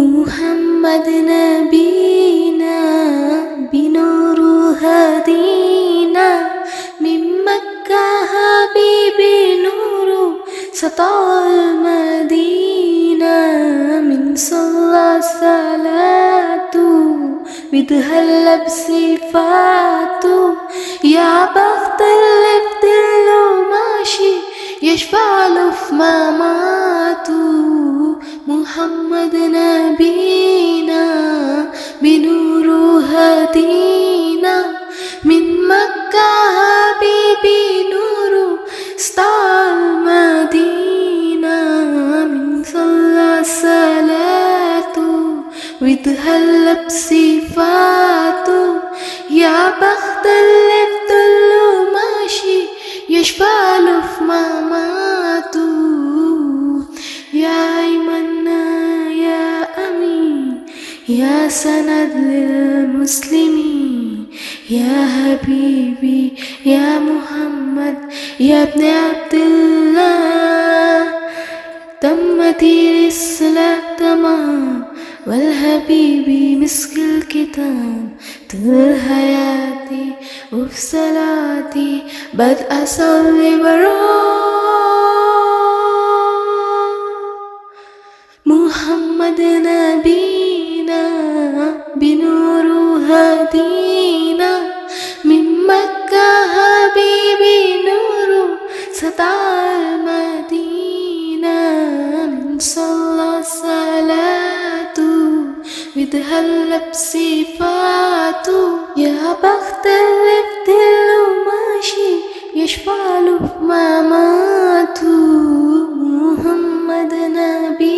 محمد نبينا بنور هدينا من مكة حبيبي نور سطع المدينة من صلى صلاته بتهلى بصفاته يا بخت اللي بدله ماشي يشفع له في مماته محمد نبينا بنور هدينا من مكة حبيبي نور سطع المدينة من صلى صلاته وتهلى بصفاته يا بخت اللي بدله ماشي يشفع له في مماته يا أيمنا يا أمين يا سند للمسلمين يا حبيبي يا محمد يا ابن عبد الله تمت الصلاة تمام والحبيبي مسك الكتاب طول حياتي وفي صلاتي بدأ أصلي محمد نبينا بنور هدينا من مكة حبيبي نور سطع المدينة من صلى صلاته وتهلى بصفاته يا بخت اللي بدله ماشي يشفع له في مماته محمد نبي